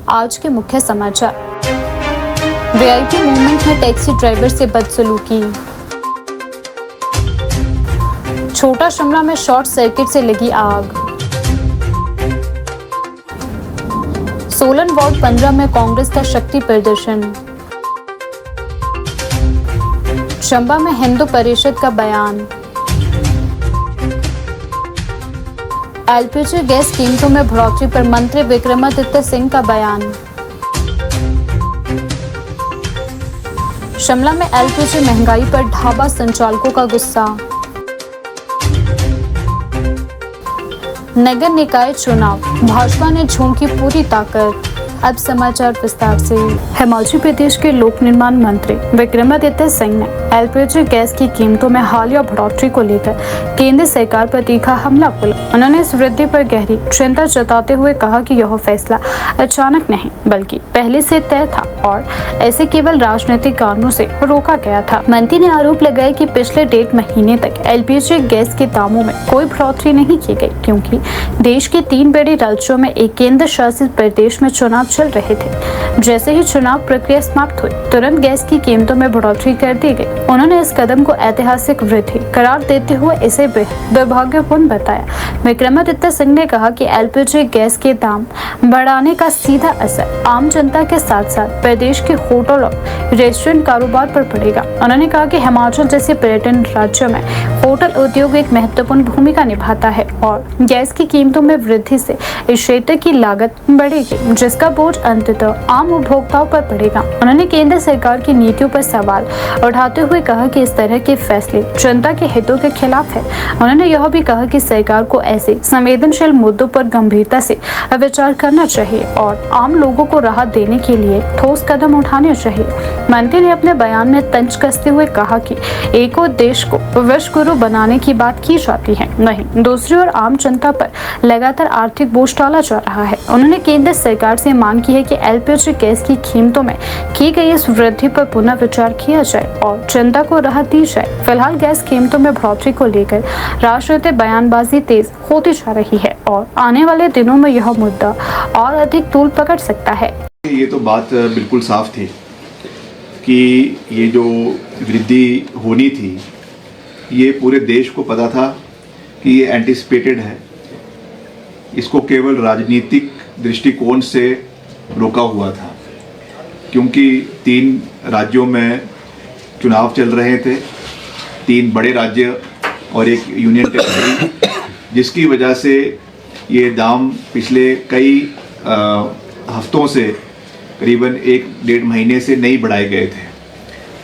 आज के मुख्य समाचार। वीआईपी मूवमेंट में टैक्सी ड्राइवर से बदसलूकी। छोटा शिमला में शॉर्ट सर्किट से लगी आग। सोलन वार्ड 15 में कांग्रेस का शक्ति प्रदर्शन। चंबा में हिंदू परिषद का बयान। एलपीजी गैस कीमतों में बढ़ोतरी पर मंत्री विक्रमादित्य सिंह का बयान। शिमला में एलपीजी महंगाई पर ढाबा संचालकों का गुस्सा। नगर निकाय चुनाव, भाजपा ने झोंकी पूरी ताकत। अब समाचार विस्तार से। हिमाचल प्रदेश के लोक निर्माण मंत्री विक्रमादित्य सिंह ने एलपीजी गैस की कीमतों में हालिया बढ़ोतरी को लेकर केंद्र सरकार पर तीखा हमला बोला। उन्होंने इस वृद्धि पर गहरी चिंता जताते हुए कहा कि यह फैसला अचानक नहीं बल्कि पहले से तय था और ऐसे केवल राजनीतिक कारणों से रोका गया था। मंत्री ने आरोप लगाया कि पिछले 1.5 महीने तक एलपीजी गैस के दामों में कोई बढ़ोतरी नहीं की गई क्योंकि देश के 3 बड़े राज्यों में एक केंद्र शासित प्रदेश में चुनाव चल रहे थे। जैसे ही चुनाव प्रक्रिया समाप्त हुई तुरंत गैस की कीमतों में बढ़ोतरी कर दी गई। उन्होंने इस कदम को ऐतिहासिक वृद्धि करार देते हुए इसे दुर्भाग्यपूर्ण बताया। विक्रमादित्य सिंह ने कहा कि एलपीजी गैस के दाम बढ़ाने का सीधा असर आम जनता के साथ साथ प्रदेश के होटल और रेस्टोरेंट कारोबार पर पड़ेगा। उन्होंने कहा कि हिमाचल जैसे पर्यटन राज्यों में होटल उद्योग एक महत्वपूर्ण भूमिका निभाता है और गैस की कीमतों में वृद्धि से इस क्षेत्र की लागत बढ़ेगी जिसका बोझ अंततः आम उपभोक्ताओं पर पड़ेगा। उन्होंने केंद्र सरकार की नीतियों पर सवाल उठाते हुए कहा कि इस तरह के फैसले जनता के हितों के खिलाफ है। उन्होंने यह भी कहा कि सरकार को ऐसे संवेदनशील मुद्दों पर गंभीरता से विचार करना चाहिए और आम लोगों को राहत देने के लिए ठोस कदम उठाने चाहिए। मंत्री ने अपने बयान में तंज कसते हुए कहा कि एक और देश को विश्व गुरु बनाने की बात की जाती है, नहीं दूसरी ओर आम जनता पर लगातार आर्थिक बोझ डाला जा रहा है। उन्होंने केंद्र सरकार से मांग की है कि एलपीजी गैस की कीमतों में की गई इस वृद्धि पर पुनः विचार किया जाए और जनता को राहत दी जाए। फिलहाल गैस कीमतों में बढ़ोतरी को लेकर राजनीतिक बयानबाजी तेज होती जा रही है और आने वाले दिनों में यह मुद्दा और अधिक तूल पकड़ सकता है। ये तो बात बिल्कुल साफ थी कि ये जो वृद्धि होनी थी ये पूरे देश को पता था कि ये एंटिसिपेटेड है। इसको केवल राजनीतिक दृष्टिकोण से रोका हुआ था क्योंकि 3 राज्यों में चुनाव चल रहे थे, 3 बड़े राज्य और एक यूनियन टेरिटरी, जिसकी वजह से ये दाम पिछले कई हफ्तों से करीबन 1-1.5 महीने से नहीं बढ़ाए गए थे।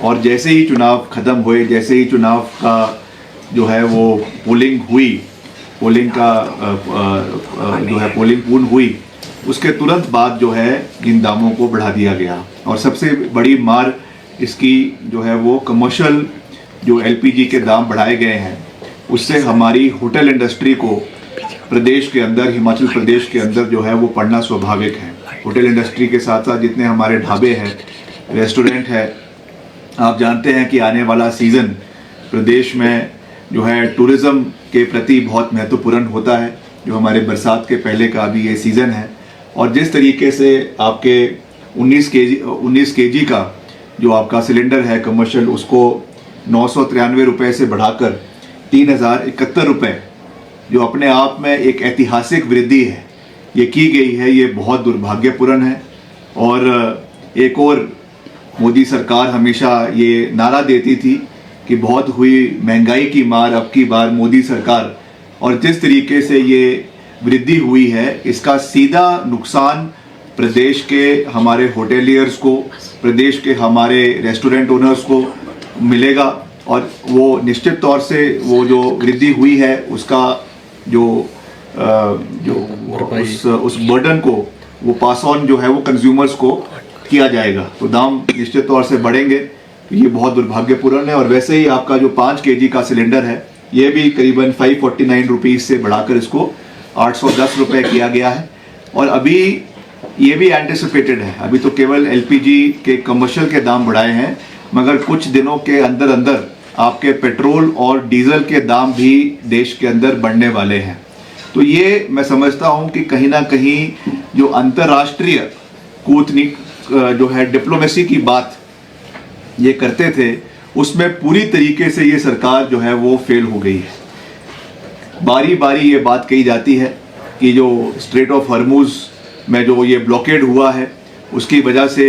और जैसे ही चुनाव ख़त्म हुए, जैसे ही चुनाव का जो है वो पोलिंग पूर्ण हुई, उसके तुरंत बाद जो है इन दामों को बढ़ा दिया गया। और सबसे बड़ी मार इसकी जो है वो कमर्शियल जो एलपीजी के दाम बढ़ाए गए हैं उससे हमारी होटल इंडस्ट्री को प्रदेश के अंदर, हिमाचल प्रदेश के अंदर जो है वो पड़ना स्वाभाविक है। होटल इंडस्ट्री के साथ साथ जितने हमारे ढाबे हैं, रेस्टोरेंट है, आप जानते हैं कि आने वाला सीज़न प्रदेश में जो है टूरिज़्म के प्रति बहुत महत्वपूर्ण होता है। जो हमारे बरसात के पहले का भी ये सीज़न है और जिस तरीके से आपके 19 केजी का जो आपका सिलेंडर है कमर्शियल, उसको 993 रुपये से बढ़ाकर 3071 रुपये, जो अपने आप में एक ऐतिहासिक वृद्धि है, ये की गई है, ये बहुत दुर्भाग्यपूर्ण है। और एक और मोदी सरकार हमेशा ये नारा देती थी कि बहुत हुई महंगाई की मार, अब की बार मोदी सरकार। और जिस तरीके से ये वृद्धि हुई है इसका सीधा नुकसान प्रदेश के हमारे होटेलियर्स को, प्रदेश के हमारे रेस्टोरेंट ओनर्स को मिलेगा। और वो निश्चित तौर से वो जो वृद्धि हुई है उसका उस बर्डन को वो पास ऑन जो है वो कंज्यूमर्स को किया जाएगा, तो दाम निश्चित तौर से बढ़ेंगे। ये बहुत दुर्भाग्यपूर्ण है। और वैसे ही आपका जो 5 केजी का सिलेंडर है ये भी करीबन 549 रुपीज़ से बढ़ाकर इसको 810 रुपये किया गया है। और अभी ये भी एंटिसिपेटेड है, अभी तो केवल एलपीजी के कमर्शियल के दाम बढ़ाए हैं, मगर कुछ दिनों के अंदर अंदर आपके पेट्रोल और डीजल के दाम भी देश के अंदर बढ़ने वाले हैं। तो ये मैं समझता हूँ कि कहीं ना कहीं जो अंतर्राष्ट्रीय कूटनीति जो है डिप्लोमेसी की बात ये करते थे, उसमें पूरी तरीके से ये सरकार जो है वो फेल हो गई है। बारी बारी ये बात कही जाती है कि जो स्ट्रेट ऑफ हॉर्मुज़ में जो ये ब्लॉकेड हुआ है उसकी वजह से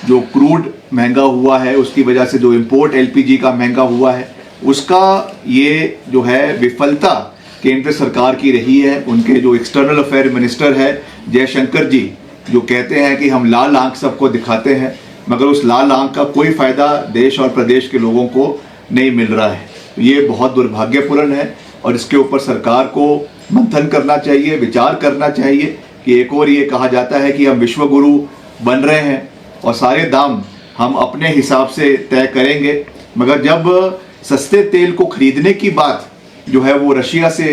जो क्रूड महंगा हुआ है, उसकी वजह से जो इंपोर्ट एलपीजी का महंगा हुआ है, उसका ये जो है विफलता केंद्र सरकार की रही है। उनके जो एक्सटर्नल अफेयर मिनिस्टर है जयशंकर जी, जो कहते हैं कि हम लाल आंख सबको दिखाते हैं, मगर उस लाल आंख का कोई फ़ायदा देश और प्रदेश के लोगों को नहीं मिल रहा है। ये बहुत दुर्भाग्यपूर्ण है और इसके ऊपर सरकार को मंथन करना चाहिए, विचार करना चाहिए कि एक और ये कहा जाता है कि हम विश्वगुरु बन रहे हैं और सारे दाम हम अपने हिसाब से तय करेंगे, मगर जब सस्ते तेल को खरीदने की बात जो है वो रशिया से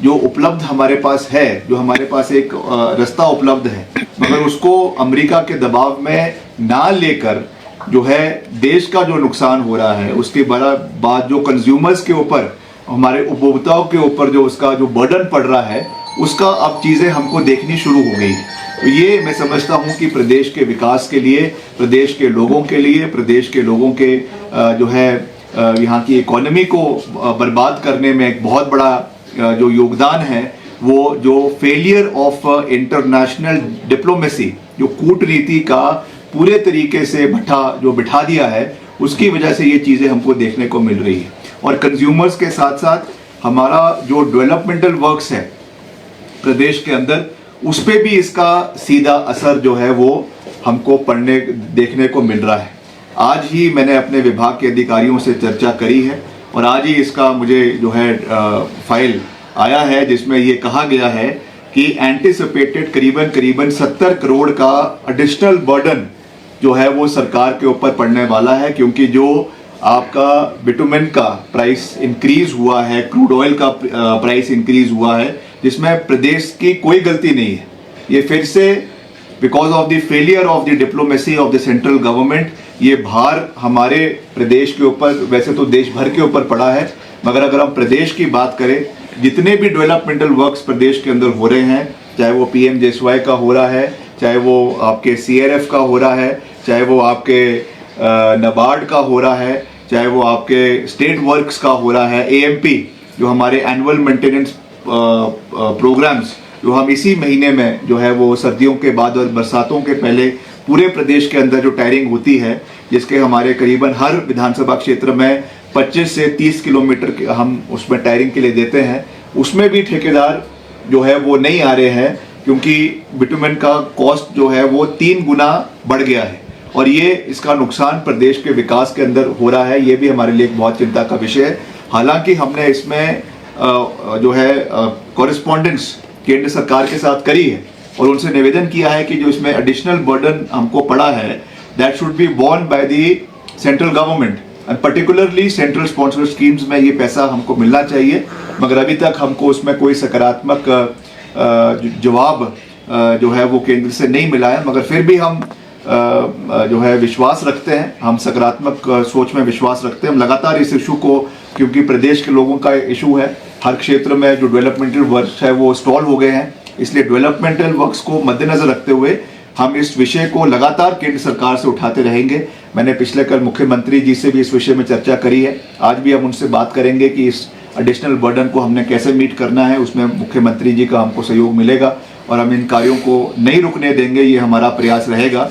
जो उपलब्ध हमारे पास है, जो हमारे पास एक रास्ता उपलब्ध है, मगर उसको अमेरिका के दबाव में ना लेकर जो है देश का जो नुकसान हो रहा है, उसके बड़ा बात जो कंज्यूमर्स के ऊपर, हमारे उपभोक्ताओं के ऊपर जो उसका जो बर्डन पड़ रहा है, उसका अब चीज़ें हमको देखनी शुरू हो गई। तो ये मैं समझता हूँ कि प्रदेश के विकास के लिए, प्रदेश के लोगों के लिए, प्रदेश के लोगों के जो है यहाँ की इकोनॉमी को बर्बाद करने में एक बहुत बड़ा जो योगदान है, वो जो फेलियर ऑफ इंटरनेशनल डिप्लोमेसी, जो कूटनीति का पूरे तरीके से बिठा दिया है, उसकी वजह से ये चीज़ें हमको देखने को मिल रही है। और कंज्यूमर्स के साथ साथ हमारा जो डेवलपमेंटल वर्क्स है प्रदेश के अंदर, उस पर भी इसका सीधा असर जो है वो हमको देखने को मिल रहा है। आज ही मैंने अपने विभाग के अधिकारियों से चर्चा करी है और आज ही इसका मुझे जो है फाइल आया है जिसमें ये कहा गया है कि एंटिसिपेटेड करीबन 70 करोड़ का एडिशनल बर्डन जो है वो सरकार के ऊपर पड़ने वाला है, क्योंकि जो आपका बिटुमेन का प्राइस इंक्रीज हुआ है, क्रूड ऑयल का प्राइस इंक्रीज हुआ है, जिसमें प्रदेश की कोई गलती नहीं है। ये फिर से because of the failure of the diplomacy of the central government ये भार हमारे प्रदेश के ऊपर, वैसे तो देश भर के ऊपर पड़ा है, मगर अगर हम प्रदेश की बात करें, जितने भी डेवलपमेंटल वर्क्स प्रदेश के अंदर हो रहे हैं, चाहे वो पीएमजेएसवाई का हो रहा है, चाहे वो आपके सीआरएफ का हो रहा है, चाहे वो आपके नाबार्ड का हो रहा है, चाहे वो आपके स्टेट वर्क्स का हो रहा है, एएमपी जो हमारे एनुअल मेंटेनेंस प्रोग्राम्स जो हम इसी महीने में जो है वो सर्दियों के बाद और बरसातों के पहले पूरे प्रदेश के अंदर जो टायरिंग होती है, जिसके हमारे करीबन हर विधानसभा क्षेत्र में 25 से 30 किलोमीटर हम उसमें टायरिंग के लिए देते हैं, उसमें भी ठेकेदार जो है वो नहीं आ रहे हैं, क्योंकि बिटुमेन का कॉस्ट जो है वो 3 गुना बढ़ गया है और ये इसका नुकसान प्रदेश के विकास के अंदर हो रहा है। ये भी हमारे लिए एक बहुत चिंता का विषय है। हालांकि हमने इसमें जो है कॉरेस्पॉन्डेंस केंद्र सरकार के साथ करी है और उनसे निवेदन किया है कि जो इसमें एडिशनल बर्डन हमको पड़ा है, that should be borne by the central government and particularly central sponsored schemes में ये पैसा हमको मिलना चाहिए, मगर अभी तक हमको उसमें कोई सकारात्मक जवाब जो है वो केंद्र से नहीं मिला है। मगर फिर भी हम जो है विश्वास रखते हैं, हम सकारात्मक सोच में विश्वास रखते हैं। हम लगातार इस इशू को, क्योंकि प्रदेश के लोगों का इशू है, हर क्षेत्र में जो डेवलपमेंटल वर्क्स है वो स्टॉल हो गए हैं, इसलिए डेवलपमेंटल वर्क्स को मद्देनजर रखते हुए हम इस विषय को लगातार केंद्र सरकार से उठाते रहेंगे। मैंने पिछले कल मुख्यमंत्री जी से भी इस विषय में चर्चा करी है, आज भी हम उनसे बात करेंगे कि इस एडिशनल बर्डन को हमने कैसे मीट करना है, उसमें मुख्यमंत्री जी का हमको सहयोग मिलेगा और हम इन कार्यों को नहीं रुकने देंगे, ये हमारा प्रयास रहेगा।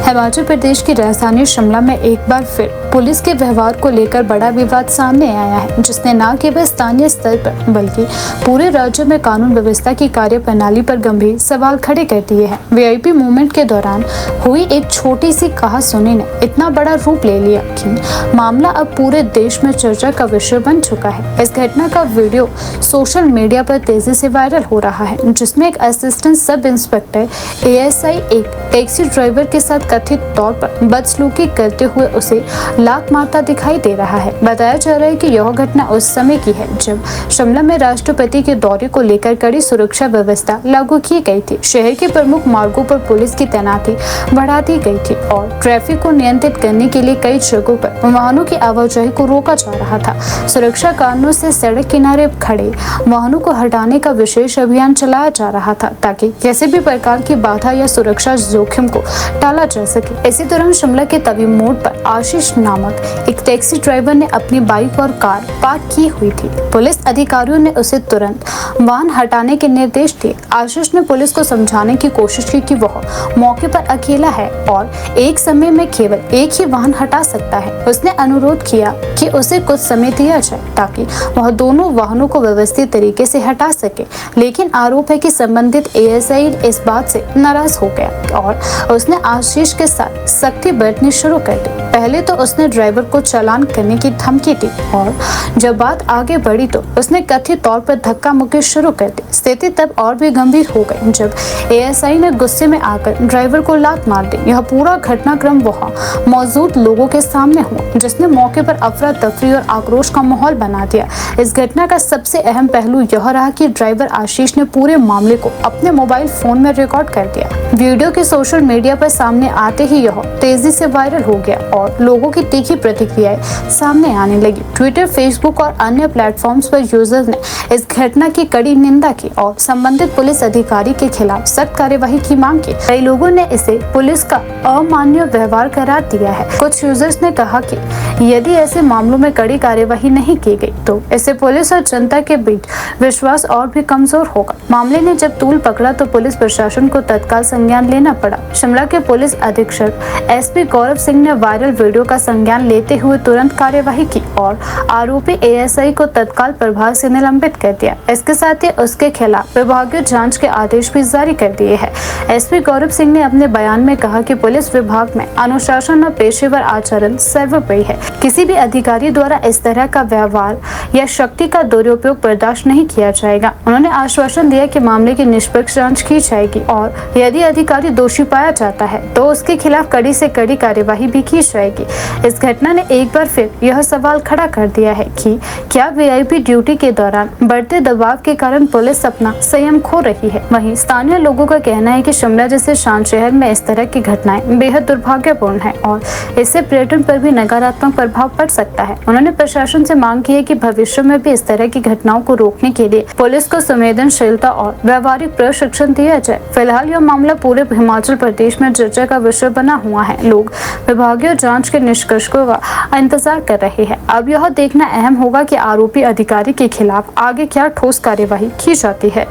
हिमाचल प्रदेश की राजधानी शिमला में एक बार फिर पुलिस के व्यवहार को लेकर बड़ा विवाद सामने आया है, जिसने न केवल स्थानीय स्तर पर बल्कि पूरे राज्य में कानून व्यवस्था की कार्यप्रणाली पर गंभीर सवाल खड़े कर दिए हैं। वीआईपी मूवमेंट के दौरान हुई एक छोटी सी कहासुनी ने इतना बड़ा रूप ले लिया कि मामला अब पूरे देश में चर्चा का विषय बन चुका है। इस घटना का वीडियो सोशल मीडिया पर तेजी से वायरल हो रहा है, जिसमें एक असिस्टेंट सब इंस्पेक्टर ASI एक टैक्सी ड्राइवर के साथ कथित तौर पर बदसलूकी करते हुए उसे लात मारता दिखाई दे रहा है। बताया जा रहा है कि यह घटना उस समय की है जब शिमला में राष्ट्रपति के दौरे को लेकर कड़ी सुरक्षा व्यवस्था लागू की गई थी। शहर के प्रमुख मार्गों पर पुलिस की तैनाती बढ़ा दी गई थी और ट्रैफिक को नियंत्रित करने के लिए कई जगहों पर वाहनों की आवाजाही को रोका जा रहा था। सुरक्षा कारणों से सड़क किनारे खड़े वाहनों को हटाने का विशेष अभियान चलाया जा रहा था ताकि किसी भी प्रकार की बाधा या सुरक्षा जोखिम को टाला जा सके। इसी दौरान शिमला के तवी मोड़ पर आशीष नामक एक टैक्सी ड्राइवर ने अपनी बाइक और कार पार्क की हुई थी। पुलिस अधिकारियों ने उसे तुरंत वाहन हटाने के निर्देश दिए। आशीष ने पुलिस को समझाने की कोशिश की कि वह मौके पर अकेला है और एक समय में केवल एक ही वाहन हटा सकता है। उसने अनुरोध किया कि उसे कुछ समय दिया जाए ताकि वह दोनों वाहनों को व्यवस्थित तरीके से हटा सके, लेकिन आरोप है कि संबंधित एएसआई इस बात से नाराज हो गया और उसने आशीष के साथ सख्ती बरतनी शुरू कर दी। पहले तो उसने ड्राइवर को चालान करने की धमकी दी और जब बात आगे बढ़ी तो उसने कथित तौर पर धक्का मुक्की शुरू कर दी। स्थिति तब और भी गंभीर हो गई जब एएसआई ने गुस्से में आकर ड्राइवर को लात मार दी। यह पूरा घटनाक्रम वहां मौजूद लोगों के सामने हुआ, जिसने मौके पर अफरा तफरी और आक्रोश का माहौल बना दिया। इस घटना का सबसे अहम पहलू यह रहा कि ड्राइवर आशीष ने पूरे मामले को अपने मोबाइल फोन में रिकॉर्ड कर दिया। वीडियो के सोशल मीडिया पर सामने आते ही यह तेजी से वायरल हो गया और लोगों की तीखी प्रतिक्रियाएं सामने आने लगी। ट्विटर, फेसबुक और अन्य प्लेटफॉर्म्स पर यूजर्स ने इस घटना की कड़ी निंदा की और संबंधित पुलिस अधिकारी के खिलाफ सख्त कार्यवाही की मांग की। कई लोगों ने इसे पुलिस का अमानवीय व्यवहार करार दिया है। कुछ यूजर्स ने कहा कि यदि ऐसे मामलों में कड़ी कार्यवाही नहीं की गई तो इससे पुलिस और जनता के बीच विश्वास और भी कमजोर होगा। मामले ने जब तूल पकड़ा तो पुलिस प्रशासन को तत्काल संज्ञान लेना पड़ा। शिमला के पुलिस अधीक्षक एसपी गौरव सिंह ने वायरल वीडियो का संज्ञान लेते हुए तुरंत कार्यवाही की और आरोपी एएसआई को तत्काल प्रभाव से निलंबित कर दिया। इसके साथ ही उसके खिलाफ विभागीय जांच के आदेश भी जारी कर दिए हैं। एसपी गौरव सिंह ने अपने बयान में कहा कि पुलिस विभाग में अनुशासन और पेशेवर आचरण सर्वोपरि है। किसी भी अधिकारी द्वारा इस तरह का व्यवहार या शक्ति का दुरुपयोग बर्दाश्त नहीं किया जाएगा। उन्होंने आश्वासन दिया कि मामले की निष्पक्ष जांच की जाएगी और यदि अधिकारी दोषी पाया जाता है तो उसके खिलाफ कड़ी से कड़ी कार्यवाही भी की जाएगी। इस घटना ने एक बार फिर यह सवाल खड़ा कर दिया है कि क्या वीआईपी ड्यूटी के दौरान बढ़ते दबाव के कारण पुलिस अपना संयम खो रही है। वहीं स्थानीय लोगों का कहना है कि शिमला जैसे शांत शहर में इस तरह की घटनाएं बेहद दुर्भाग्यपूर्ण है और इससे पर्यटन पर भी नकारात्मक प्रभाव पड़ सकता है। उन्होंने प्रशासन से मांग की है कि भविष्य में भी इस तरह की घटनाओं को रोकने के लिए पुलिस को संवेदनशीलता और व्यवहारिक प्रशिक्षण दिया जाए। फिलहाल यह मामला पूरे हिमाचल प्रदेश में चर्चा का विषय बना हुआ है। लोग विभागीय जांच के निष्कर्षों का इंतजार कर रहे हैं। अब यह देखना अहम होगा कि आरोपी अधिकारी के खिलाफ आगे क्या ठोस कार्यवाही की जाती है।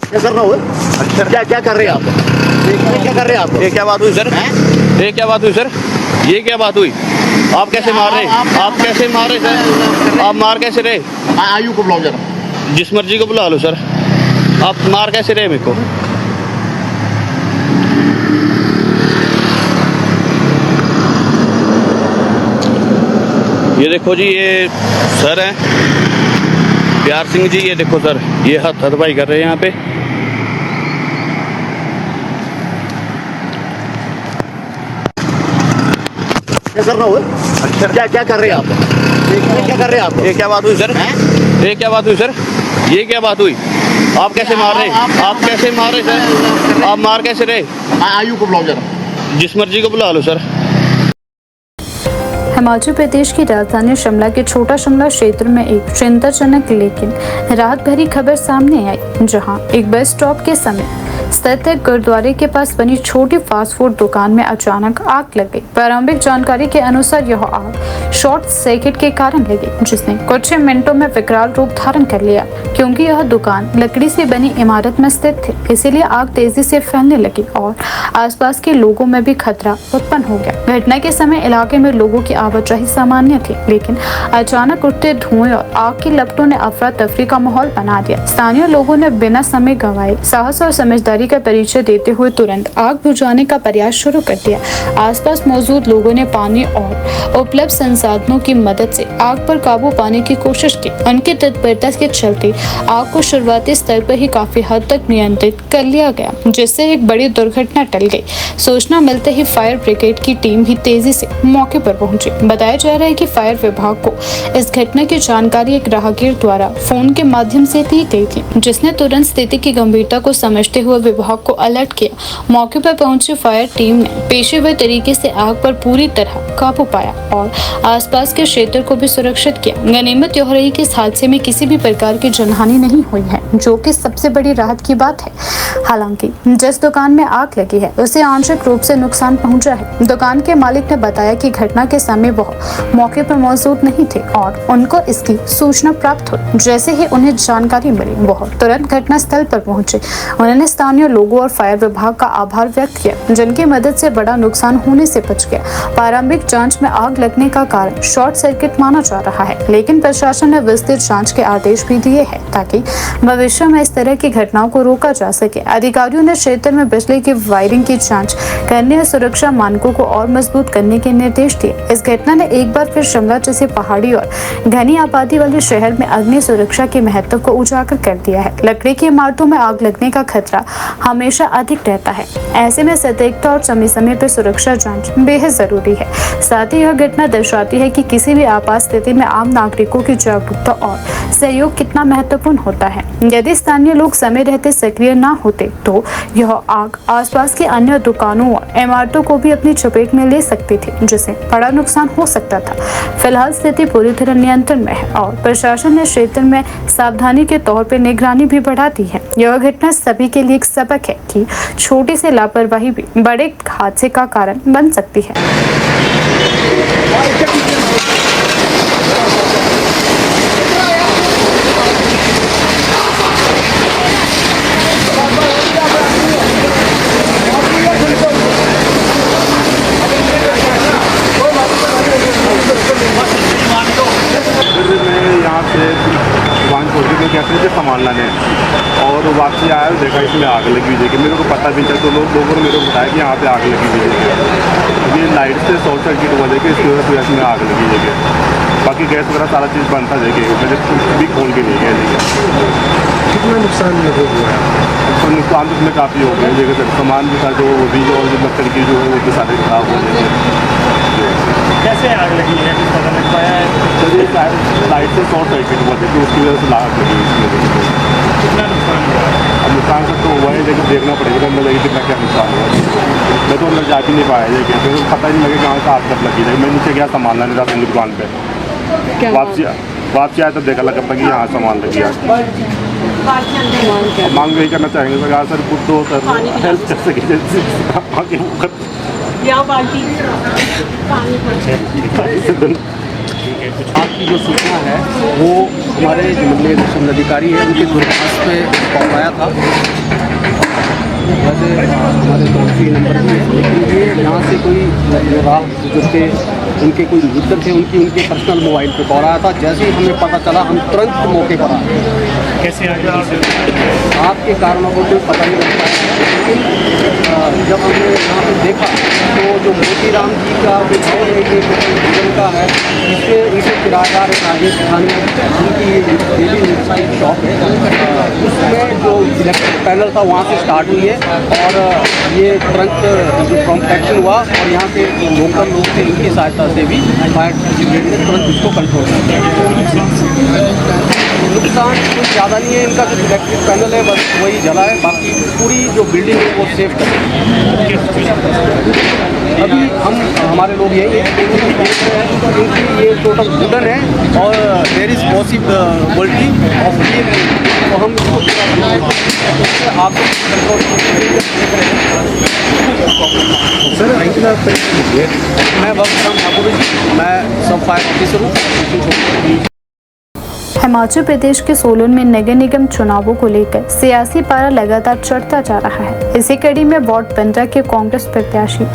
क्या कर रहा हो? क्या कर रहे हैं आप? क्या कर रहे हैं आप? ये क्या बात हुई सर? ये क्या बात हुई सर? ये क्या बात हुई? आप कैसे मार रहे? आप कैसे मार रहे सर? आप मार कैसे रहे? आयु को बुलाओ जरा। जिस मर्जी को बुला लो सर। आप मार कैसे रहे मेरे को? ये देखो जी, ये सर हैं प्यार सिंह जी। ये देखो सर, ये हथाई कर रहे हैं यहाँ पे। क्या कर रहा हो? क्या कर रहे हैं आप? क्या कर रहे हैं आप? ये क्या बात हुई सर? ये क्या बात हुई सर? ये क्या बात हुई? आप कैसे मार रहे? आप कैसे मार रहे सर? आप मार कैसे रहे? आयु को बुलाओ जरा। जिस मर्जी को बुला लो सर। हिमाचल प्रदेश की राजधानी शिमला के छोटा शिमला क्षेत्र में एक चिंताजनक लेकिन राहत भरी खबर सामने आई, जहां एक बस स्टॉप के समीप स्थित गुरुद्वारे के पास बनी छोटी फास्ट फूड दुकान में अचानक आग लग गई। प्रारंभिक जानकारी के अनुसार यह आग शॉर्ट सर्किट के कारण लगी, जिसने कुछ ही मिनटों में विकराल रूप धारण कर लिया। क्योंकि यह दुकान लकड़ी से बनी इमारत में स्थित थी, इसीलिए आग तेजी से फैलने लगी और आसपास के लोगों में भी खतरा उत्पन्न हो गया। घटना के समय इलाके में लोगों की आवाजाही सामान्य थी, लेकिन अचानक उठते धुएं और आग की लपटों ने अफरा तफरी का माहौल बना दिया। स्थानीय लोगों ने बिना समय गंवाए साहस और समझदारी जानकारी का परिचय देते हुए तुरंत आग बुझाने का प्रयास शुरू कर दिया। आसपास मौजूद लोगों ने पानी और उपलब्ध संसाधनों की मदद से आग पर काबू पाने की कोशिश की। उनकी तत्परता के चलते आग को शुरुआती स्तर पर ही काफी हद तक नियंत्रित कर लिया गया, जिससे एक बड़ी दुर्घटना टल गई। सूचना मिलते ही फायर ब्रिगेड की टीम भी तेजी से मौके पर पहुंची। बताया जा रहा है कि फायर विभाग को इस घटना की जानकारी एक राहगीर द्वारा फोन के माध्यम से दी गई थी, जिसने तुरंत स्थिति की गंभीरता को समझते हुए विभाग को अलर्ट किया। मौके पर पहुंची फायर टीम ने पेशेवर तरीके से आग पर पूरी तरह काबू पाया और आसपास के क्षेत्र को भी सुरक्षित किया। गनीमत यह रही कि इस हादसे में किसी भी प्रकार की जनहानि नहीं हुई है, जो कि सबसे बड़ी राहत की बात है। हालांकि जिस दुकान में आग लगी है उसे आंशिक रूप से नुकसान पहुंचा है। दुकान के मालिक ने बताया कि घटना के समय वह मौके पर मौजूद नहीं थे और उनको इसकी सूचना प्राप्त हुई। जैसे ही उन्हें जानकारी मिली वह तुरंत घटना स्थल पर पहुंचे। उन्होंने स्थानीय लोगों और फायर विभाग का आभार व्यक्त किया, जिनकी मदद से बड़ा नुकसान होने से बच गया। प्रारंभिक जांच में आग लगने का कारण शॉर्ट सर्किट माना जा रहा है, लेकिन प्रशासन ने विस्तृत जांच के आदेश भी दिए हैं ताकि भविष्य में इस तरह की घटनाओं को रोका जा सके। अधिकारियों ने क्षेत्र में बिजली की वायरिंग की जांच करने और सुरक्षा मानकों को और मजबूत करने के निर्देश दिए। इस घटना ने एक बार फिर शिमला जैसे पहाड़ी और घनी आबादी वाले शहर में अग्नि सुरक्षा के महत्व को उजागर कर दिया है। लकड़ी की इमारतों में आग लगने का खतरा हमेशा अधिक रहता है। ऐसे में सतर्कता और समय समय पर सुरक्षा जांच बेहद जरूरी है। साथ ही यह घटना दर्शाती है कि किसी भी आपात स्थिति में आम नागरिकों की जागरूकता और सहयोग कितना महत्वपूर्ण होता है। यदि स्थानीय लोग समय रहते सक्रिय न होते तो यह आग आसपास की अन्य दुकानों और इमारतों को भी अपनी चपेट में ले सकती थी, जिससे बड़ा नुकसान हो सकता था। फिलहाल स्थिति पूरी तरह नियंत्रण में है और प्रशासन ने क्षेत्र में सावधानी के तौर पर निगरानी भी बढ़ा दी है। यह घटना सभी के लिए एक सबक है कि छोटी सी लापरवाही भी बड़े हादसे का कारण बन सकती है। यहाँ से दुकान छोड़ के कैसे से सामान लाने और वापसी आया और देखा इसमें आग लगी हुई है। मेरे को पता भी चला तो लोगों ने मेरे को बताया कि यहाँ पे आग लगी हुई है। ये लाइट से शॉर्ट सर्किट हुआ देखिए, इसकी वजह से इसमें आग लगी है। बाकी गैस वगैरह सारा चीज़ बंद था देखिए, मैंने कुछ भी खोल के नहीं गया देखिए। कितना नुकसान हुआ है? तो नुकसान तो इसमें काफ़ी हो गया। देखिए सामान भी था जो वो भी और जो लकड़ी की जो है वो भी सारे खराब हो गए। कैसे आग लगी है, कुछ पता लग पाया है? सर ये लाइट से शॉर्ट सर्किट हुआ देखिए, उसकी वजह से आग लगी इसमें। कितना नुकसान हुआ है? अब नुकसान सब तो हुआ है, लेकिन देखना पड़ेगा अंदर जाके कितना क्या नुकसान हुआ। मैं तो अंदर जा भी नहीं पाया देखिए, मेरे को पता ही नहीं लगे कहाँ से आग कब लगी। मैं नीचे गया सामान लाने था अपनी दुकान पे, वापसी आया तो देखा लगा कि यहाँ सामान लगी आग। मांग यही करना चाहेंगे सरकार सर कुछ तो सर हेल्प कर सके आपकी जो सूचना है वो हमारे जो मंडलीय अधिकारी है उनके दूरभाष पे पहुँचाया था। वैसे हमारे टोल-फ्री नंबर भी है, लेकिन ये यहाँ से कोई जो राह गुजर थे उनके कोई मित्र थे उनके पर्सनल मोबाइल पे कॉल आया था। जैसे ही हमें पता चला हम तुरंत मौके पर आए। कैसे आग लगी? आपके कारणों को कोई पता नहीं लग पाया, लेकिन जब हमने यहाँ पर देखा तो जो मोतीराम जी का जो भवन है ये भवन का है, इसे किराएदार राजेश खानी उनकी डेली वेबसाइट शॉप है, उसमें जो इलेक्ट्रिक पैनल था वहाँ से स्टार्ट हुई है और ये तुरंत जो कॉम्पैक्शन हुआ और यहाँ पे जो लोकल लोग थे उनकी सहायता से भी फायर ब्रिगेड ने तुरंत इसको कंट्रोल किया। नुकसान कुछ ज़्यादा नहीं है, इनका जो इलेक्ट्रिक पैनल है बस वही जला है, बाकी पूरी जो बिल्डिंग है वो सेफ कर अभी हमारे लोग यही देख रहे हैं क्योंकि ये टोटल वुडन है और देयर इज़ पॉसिबिलिटी ऑफ तो हम इसको आप सर मैं वक्त ठाकुर जी, मैं सब फायर ऑफिसर हूँ। हिमाचल प्रदेश के सोलन में नगर निगम चुनावों को लेकर सियासी पारा लगातार चढ़ता जा रहा है। इसी कड़ी में वार्ड 15 के कांग्रेस प्रत्याशी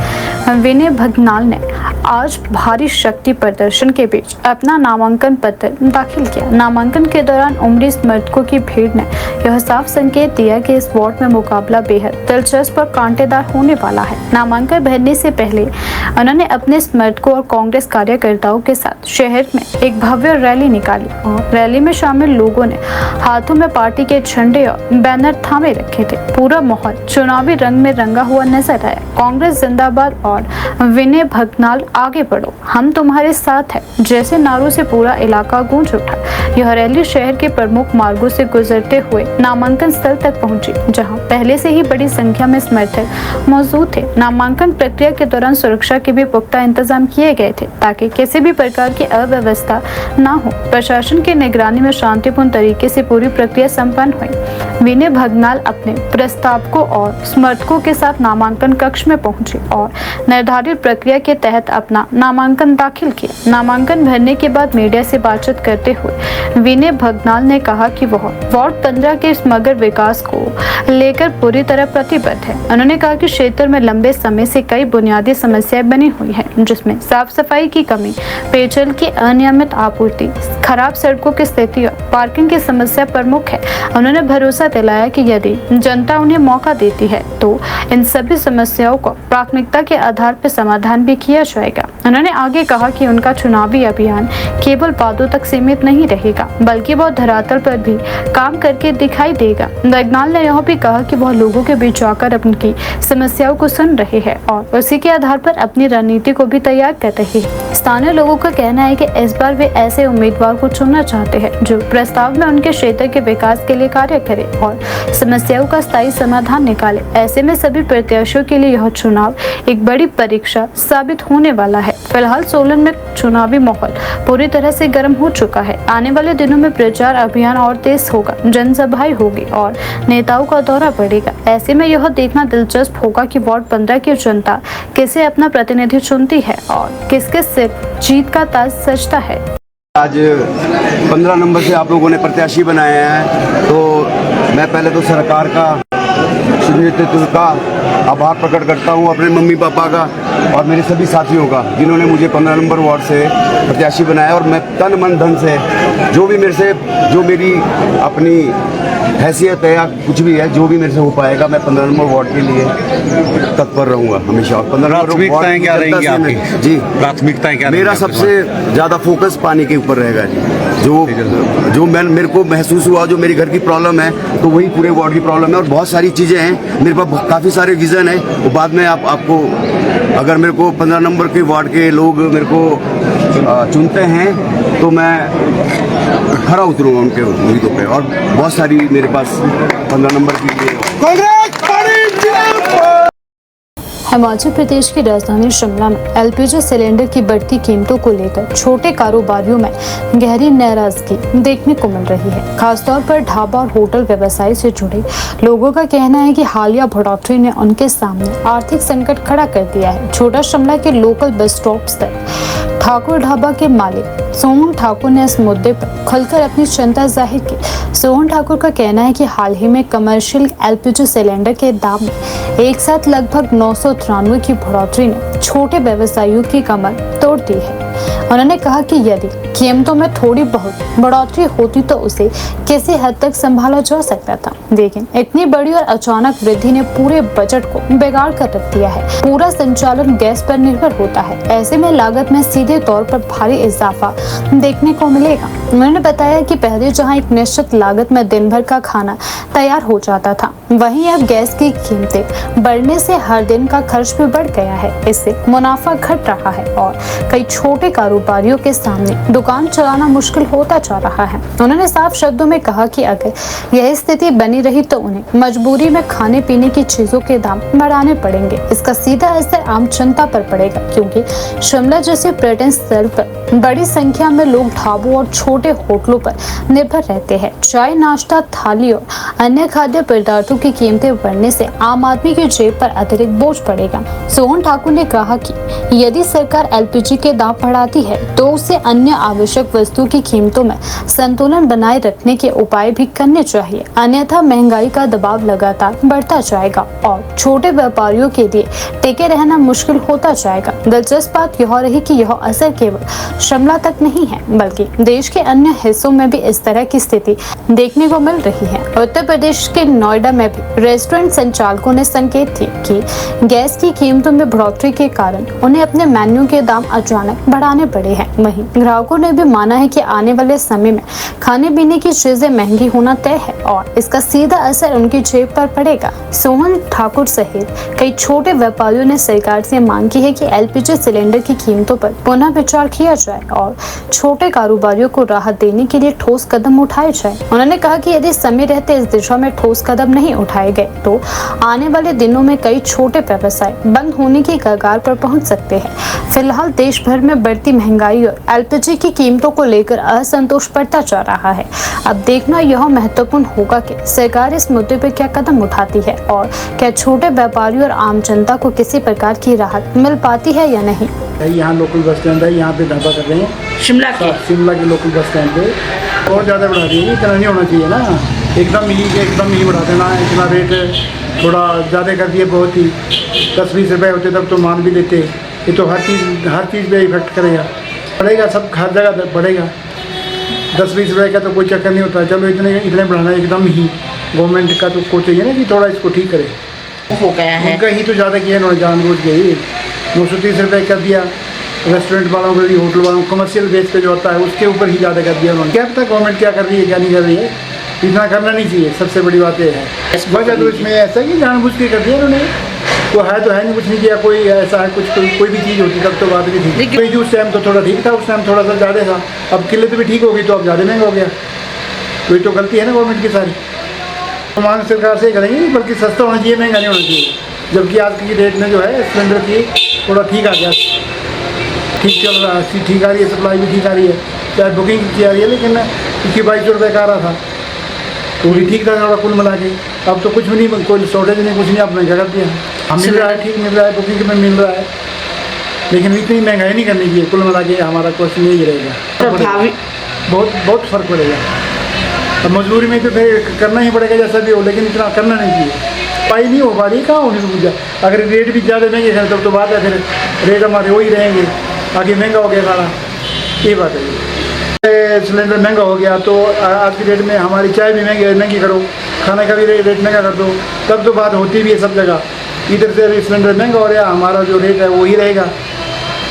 विनय भगनाल ने आज भारी शक्ति प्रदर्शन के बीच अपना नामांकन पत्र दाखिल किया। नामांकन के दौरान उमड़ी समर्थकों की भीड़ ने यह साफ संकेत दिया कि इस वार्ड में मुकाबला बेहद दिलचस्प और कांटेदार होने वाला है। नामांकन भरने से पहले उन्होंने अपने समर्थकों और कांग्रेस कार्यकर्ताओं के साथ शहर में एक भव्य रैली निकाली और रैली में शामिल लोगों ने हाथों में पार्टी के झंडे और बैनर थामे रखे थे। पूरा माहौल चुनावी रंग में रंगा हुआ नजर आया। कांग्रेस जिंदाबाद और विनय भगनाल आगे बढ़ो, हम तुम्हारे साथ हैं जैसे नारों से पूरा इलाका गूंज उठा। यह रैली शहर के प्रमुख मार्गों से गुजरते हुए नामांकन स्थल तक पहुंची, जहां पहले से ही बड़ी संख्या में समर्थक मौजूद थे। नामांकन प्रक्रिया के दौरान सुरक्षा के भी पुख्ता इंतजाम किए गए थे ताकि किसी भी प्रकार की अव्यवस्था न हो। प्रशासन की निगरानी में शांतिपूर्ण तरीके से पूरी प्रक्रिया संपन्न हुई। विनय भगनाल अपने प्रस्तावकों और समर्थकों के साथ नामांकन कक्ष में पहुंचे और निर्धारित प्रक्रिया के तहत अपना नामांकन दाखिल किया। नामांकन भरने के बाद मीडिया से बातचीत करते हुए विनय भगनाल ने कहा कि वह वार्ड 15 के समग्र विकास को लेकर पूरी तरह प्रतिबद्ध है। उन्होंने कहा कि क्षेत्र में लंबे समय से कई बुनियादी समस्याएं बनी हुई हैं, जिसमें साफ सफाई की कमी, पेयजल की अनियमित आपूर्ति, खराब सड़कों की स्थिति और पार्किंग की समस्या प्रमुख है। उन्होंने भरोसा दिलाया कि यदि जनता उन्हें मौका देती है तो इन सभी समस्याओं को प्राथमिकता के आधार पर समाधान भी किया जाएगा। उन्होंने आगे कहा कि उनका चुनावी अभियान केवल वादों तक सीमित नहीं रहेगा, बल्कि वह धरातल पर भी काम करके दिखाई देगा। भगनाल ने यह भी कहा कि वह लोगों के बीच जाकर उनकी समस्याओं को सुन रहे हैं और उसी के आधार पर अपनी रणनीति को भी तैयार कर रहे हैं। स्थानीय लोगों का कहना है कि इस बार वे ऐसे उम्मीदवार को चुनना चाहते हैं जो प्रस्ताव में उनके क्षेत्र के विकास के लिए कार्य करे और समस्याओं का स्थायी समाधान निकाले। ऐसे में सभी प्रत्याशियों के लिए यह चुनाव एक बड़ी परीक्षा साबित होने वाला है। फिलहाल सोलन में चुनावी माहौल पूरी तरह से गर्म हो चुका है। आने वाले दिनों में प्रचार अभियान और तेज होगा, जनसभाएं होगी और नेताओं का दौरा पड़ेगा। ऐसे में यह देखना दिलचस्प होगा कि वार्ड 15 की जनता किसे अपना प्रतिनिधि चुनती है और किसके सिर जीत का ताज सजता है। आज 15 नंबर से आप लोगों ने प्रत्याशी बनाया है, तो मैं पहले तो सरकार का नेतृत्व का आभार प्रकट करता हूं, अपने मम्मी पापा का और मेरे सभी साथियों का जिन्होंने मुझे 15 नंबर वार्ड से प्रत्याशी बनाया। और मैं तन मन धन से जो मेरी अपनी हैसियत है या कुछ भी है, जो भी मेरे से हो पाएगा, मैं 15 नंबर वार्ड के लिए तत्पर रहूंगा हमेशा। और 15 प्राथमिकताएं क्या रहेंगी आपकी? जी, प्राथमिकताएं क्या? मेरा सबसे ज़्यादा फोकस पानी के ऊपर रहेगा जी। जो मेरे को महसूस हुआ, जो मेरी घर की प्रॉब्लम है, तो वही पूरे वार्ड की प्रॉब्लम है। और बहुत सारी चीज़ें हैं, मेरे पास काफ़ी सारे विज़न है, वो बाद में आपको अगर मेरे को 15 नंबर के वार्ड के लोग मेरे को चुनते हैं तो मैं खरा उतरूंगा उनके उम्मीदों पे। और बहुत सारी मेरे पास 15 नंबर की हिमाचल प्रदेश की राजधानी शिमला में एलपीजी सिलेंडर की बढ़ती कीमतों को लेकर छोटे कारोबारियों में गहरी नाराजगी देखने को मिल रही है। खासतौर पर ढाबा और होटल व्यवसाय से जुड़े लोगों का कहना है कि हालिया बढ़ोतरी ने उनके सामने आर्थिक संकट खड़ा कर दिया है। छोटा शिमला के लोकल बस स्टॉप स्थित ठाकुर ढाबा के मालिक सोहन ठाकुर ने इस मुद्दे पर खुलकर अपनी चिंता जाहिर की। सोहन ठाकुर का कहना है कि हाल ही में कमर्शियल एलपीजी सिलेंडर के दाम में एक साथ लगभग 993 की बढ़ोतरी ने छोटे व्यवसायियों की कमर तोड़ दी है। उन्होंने कहा कि यदि कीमतों में थोड़ी बहुत बढ़ोतरी होती तो उसे किसी हद तक संभाला जा सकता था, लेकिन इतनी बड़ी और अचानक वृद्धि ने पूरे बजट को बिगाड़ कर रख दिया है। पूरा संचालन गैस पर निर्भर होता है, ऐसे में लागत में सीधे तौर पर भारी इजाफा देखने को मिलेगा। उन्होंने बताया कि पहले जहां एक निश्चित लागत में दिन भर का खाना तैयार हो जाता था, वहीं अब गैस की कीमतें बढ़ने से हर दिन का खर्च भी बढ़ गया है। इससे मुनाफा घट रहा है और कई छोटे कारोबारियों के सामने दुकान चलाना मुश्किल होता जा रहा है। उन्होंने साफ शब्दों में कहा कि अगर यह स्थिति बनी रही तो उन्हें मजबूरी में खाने पीने की चीजों के दाम बढ़ाने पड़ेंगे। इसका सीधा असर आम जनता पर पड़ेगा, क्योंकि शिमला जैसे पर्यटन स्थल पर बड़ी संख्या में लोग ढाबों और छोटे होटलों पर निर्भर रहते हैं। चाय, नाश्ता, थाली और अन्य खाद्य पदार्थों की कीमतें बढ़ने से आम आदमी की जेब पर अतिरिक्त बोझ पड़ेगा। सोहन ठाकुर ने कहा कि यदि सरकार एलपीजी के दाम बढ़ा बढ़ाती है तो उसे अन्य आवश्यक वस्तुओं की कीमतों में संतुलन बनाए रखने के उपाय भी करने चाहिए, अन्यथा महंगाई का दबाव लगातार बढ़ता जाएगा और छोटे व्यापारियों के लिए टिके रहना मुश्किल होता जाएगा। दिलचस्प बात यह रही कि यह असर केवल शिमला तक नहीं है बल्कि देश के अन्य हिस्सों में भी इस तरह की स्थिति देखने को मिल रही है। उत्तर प्रदेश के नोएडा में भी रेस्टोरेंट संचालकों ने संकेत दिए कि गैस की कीमतों में बढ़ोतरी के कारण उन्हें अपने मेन्यू के दाम अचानक बढ़ाने पड़े हैं। वहीं ग्राहकों ने भी माना है कि आने वाले समय में खाने पीने की चीजें महंगी होना तय है और इसका सीधा असर उनकी जेब पर पड़ेगा। सोहन ठाकुर सहित कई छोटे व्यापारियों ने सरकार से मांग की है कि एलपीजी सिलेंडर की कीमतों पर पुनः विचार किया जाए और छोटे कारोबारियों को राहत देने के लिए ठोस कदम उठाए जाए। उन्होंने कहा कि यदि समय रहते इस दिशा में ठोस कदम नहीं उठाए गए तो आने वाले दिनों में कई छोटे व्यवसाय बंद होने की कगार पर पहुंच सकते हैं। फिलहाल देश भर में बढ़ती महंगाई और एलपीजी की कीमतों को लेकर असंतोष बढ़ता जा रहा है। अब देखना यह महत्वपूर्ण होगा कि सरकार इस मुद्दे पर क्या कदम उठाती है और क्या छोटे व्यापारियों और आम जनता को किसी प्रकार की राहत मिल पाती है या नहीं। यहाँ लोकल बस स्टैंड है, यहाँ पे ढाबा कर रहे हैं शिमला के लोकल बस स्टैंड पे और ज़्यादा बढ़ा दिए, इतना नहीं होना चाहिए ना, एकदम ही बढ़ा देना। इतना रेट थोड़ा ज़्यादा कर दिए, बहुत ही 10-20 रुपये होते तब तो मान भी लेते। ये तो हर चीज़ पे इफेक्ट करेगा, बढ़ेगा, सब हर जगह बढ़ेगा। 10-20 रुपये का तो कोई चक्कर नहीं होता, चलो इतने बढ़ाना एकदम ही गवर्नमेंट का तो चाहिए ना कि थोड़ा इसको ठीक करे। हो गया है उनका ही तो ज़्यादा किया इन्होंने, जानबूझ के ही 230 रुपये कर दिया रेस्टोरेंट वालों को भी, होटल वालों को, कमर्शियल बेस पे जो होता है उसके ऊपर ही ज़्यादा कर दिया उन्होंने। क्या पता गवर्नमेंट क्या कर रही है क्या नहीं कर रही है, इतना करना नहीं चाहिए। सबसे बड़ी बात यह है वजह तो इसमें ऐसा कि जानबूझ के कर दिया उन्होंने, वो है तो है नहीं, कुछ नहीं किया। कोई ऐसा है कुछ कोई भी चीज़ होती तब तो बात भी थी। कोई उस टाइम तो थोड़ा ठीक था, उस टाइम थोड़ा सा ज़्यादा था, अब किले तो भी ठीक होगी तो अब ज़्यादा महंगा हो गया। कोई तो गलती है ना गवर्नमेंट की सारी। तो मांग सरकार से करेंगे बल्कि सस्ता होना चाहिए, महंगा नहीं होना चाहिए। जबकि आज की डेट में जो है सिलेंडर की थोड़ा ठीक आ गया, ठीक चल रहा है, ठीक आ रही है, सप्लाई भी ठीक आ रही है, चाहे बुकिंग की आ रही है, लेकिन 21-22 रुपये का आ रहा था तो भी ठीक था थोड़ा कुल मिला के। अब तो कुछ भी नहीं, कोई शॉर्टेज नहीं, कुछ नहीं, आपने क्या कर दिया। हम मिल रहा है, ठीक मिल रहा है, बुकिंग में मिल रहा है, लेकिन इतनी महंगाई नहीं करनी चाहिए। कुल मिला के हमारा क्वेश्चन यही रहेगा, बहुत फ़र्क पड़ेगा। अब मजबूरी में तो फिर करना ही पड़ेगा जैसा भी हो, लेकिन इतना करना नहीं चाहिए। पाई नहीं हो पा रही, कहाँ होने से पूछा। अगर रेट भी ज़्यादा महंगे हैं तब तो बात है, फिर रेट हमारे वही रहेंगे, आगे महंगा हो गया सारा, ये बात है। सिलेंडर महंगा हो गया तो आज की डेट में हमारी चाय भी महंगी करो, खाने का भी रेट महंगा कर दो, तब तो बात होती भी है सब जगह। इधर से सिलेंडर महंगा हो रहा, हमारा जो रेट है वही रहेगा,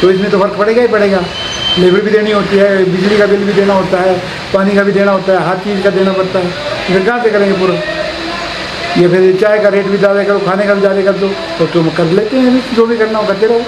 तो इसमें तो फ़र्क पड़ेगा ही पड़ेगा। लेबर भी देनी होती है, बिजली का बिल भी देना होता है, पानी का भी देना होता है, हर चीज़ का देना पड़ता है। फिर कहाँ से करेंगे पूरा? ये फिर चाय का रेट भी ज़्यादा करो, खाने का भी ज़्यादा कर दो, तो तुम कर लेते हैं, जो भी करना हो करते रहो।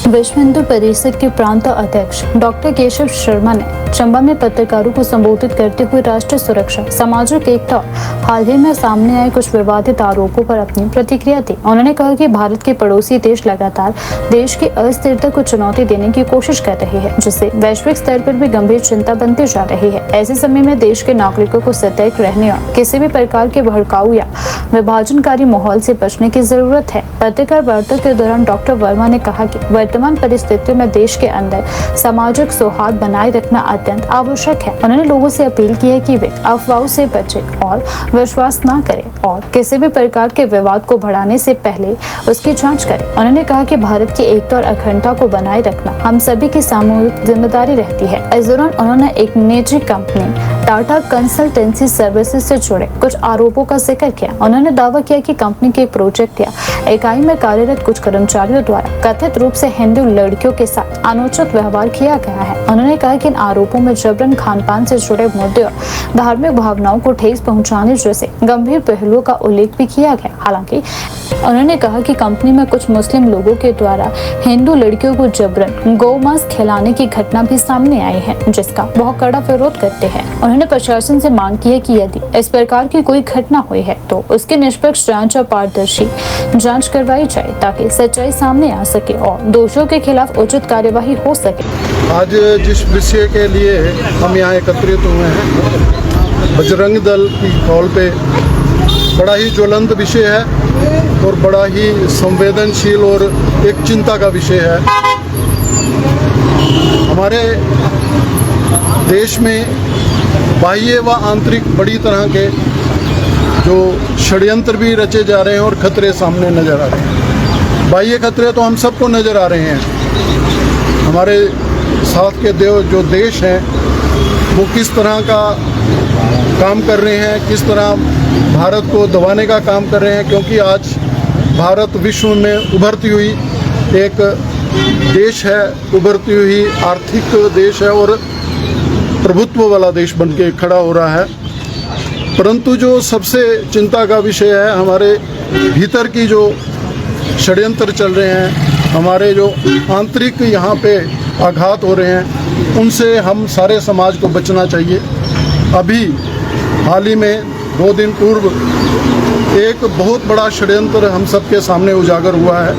विश्व हिंदू परिषद के प्रांत अध्यक्ष डॉक्टर केशव शर्मा ने चंबा में पत्रकारों को संबोधित करते हुए राष्ट्रीय सुरक्षा, सामाजिक एकता और हाल ही में सामने आए कुछ विवादित आरोपों पर अपनी प्रतिक्रिया दी। उन्होंने कहा कि भारत के पड़ोसी देश लगातार देश की अस्थिरता को चुनौती देने की कोशिश कर रहे हैं, जिससे वैश्विक स्तर पर भी गंभीर चिंता बनती जा रही है। ऐसे समय में देश के नागरिकों को सतर्क रहने और किसी भी प्रकार के भड़काऊ या विभाजनकारी माहौल से बचने की जरूरत है। पत्रकार वार्ता के दौरान डॉक्टर वर्मा ने कहा कि वर्तमान परिस्थितियों में देश के अंदर सामाजिक सौहार्द बनाए रखना अत्यंत आवश्यक है। उन्होंने लोगों से अपील की है कि वे अफवाहों से बचें और विश्वास न करें और किसी भी प्रकार के विवाद को बढ़ाने से पहले उसकी जांच करें। उन्होंने कहा कि भारत की एकता और अखंडता को बनाए रखना हम सभी की सामूहिक जिम्मेदारी रहती है। इस दौरान उन्होंने एक निजी कंपनी टाटा कंसल्टेंसी सर्विसेज से जुड़े कुछ आरोपों का जिक्र किया। उन्होंने दावा किया कि कंपनी के प्रोजेक्ट या इकाई में कार्यरत कुछ कर्मचारियों द्वारा कथित रूप से हिंदू लड़कियों के साथ अनुचित व्यवहार किया गया है। उन्होंने कहा कि इन आरोपों में जबरन खानपान से जुड़े मुद्दे और धार्मिक भावनाओं को ठेस पहुंचाने जैसे गंभीर पहलुओं का उल्लेख भी किया गया। हालांकि उन्होंने कहा कि कंपनी में कुछ मुस्लिम लोगों के द्वारा हिंदू लड़कियों को जबरन गौमांस खिलाने की घटना भी सामने आई है, जिसका बहुत कड़ा विरोध करते हैं। उन्होंने प्रशासन से मांग की है कि यदि इस प्रकार की कोई घटना हुई है तो उसकी निष्पक्ष जांच और पारदर्शी जांच करवाई जाए ताकि सच्चाई सामने आ सके और दोषियों के खिलाफ उचित कार्यवाही हो सके। आज जिस विषय के लिए हम यहाँ एकत्रित हुए हैं, बजरंग दल की कॉल पे बड़ा ही ज्वलंत विषय है और बड़ा ही संवेदनशील और एक चिंता का विषय है हमारे देश में बाह्य व आंतरिक बड़ी तरह के जो षड्यंत्र भी रचे जा रहे हैं और खतरे सामने नज़र आ रहे हैं। बाह्य खतरे तो हम सबको नज़र आ रहे हैं। हमारे साथ के जो देश हैं वो किस तरह का काम कर रहे हैं, किस तरह भारत को दबाने का काम कर रहे हैं, क्योंकि आज भारत विश्व में उभरती हुई एक देश है, उभरती हुई आर्थिक देश है और प्रभुत्व वाला देश बन के खड़ा हो रहा है। परंतु जो सबसे चिंता का विषय है, हमारे भीतर की जो षड्यंत्र चल रहे हैं, हमारे जो आंतरिक यहाँ पे आघात हो रहे हैं, उनसे हम सारे समाज को बचना चाहिए। अभी हाल ही में 2 दिन पूर्व एक बहुत बड़ा षड्यंत्र हम सबके सामने उजागर हुआ है।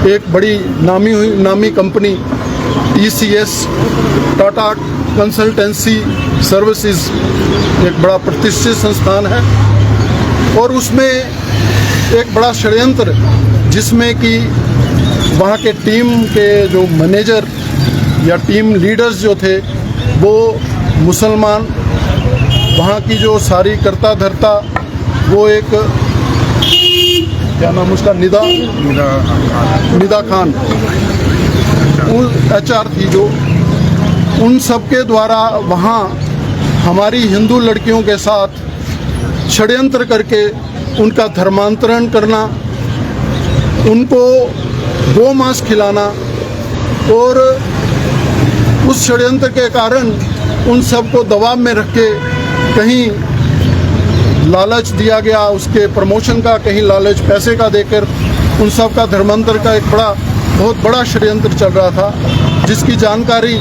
एक बड़ी नामी company TCS Tata consultancy services, एक बड़ा प्रतिष्ठित संस्थान है, और उसमें एक बड़ा षड्यंत्र जिसमें कि वहाँ के टीम के जो मैनेजर या टीम लीडर्स जो थे वो मुसलमान, वहाँ की जो सारी करता धरता वो एक क्या नाम उसका निदा खान HR थी, जो उन सब के द्वारा वहाँ हमारी हिंदू लड़कियों के साथ षड्यंत्र करके उनका धर्मांतरण करना, उनको गोमांस खिलाना, और उस षड्यंत्र के कारण उन सबको दबाव में रख के कहीं लालच दिया गया उसके प्रमोशन का, कहीं लालच पैसे का देकर उन सब का धर्मांतर का एक बहुत बड़ा षड्यंत्र चल रहा था, जिसकी जानकारी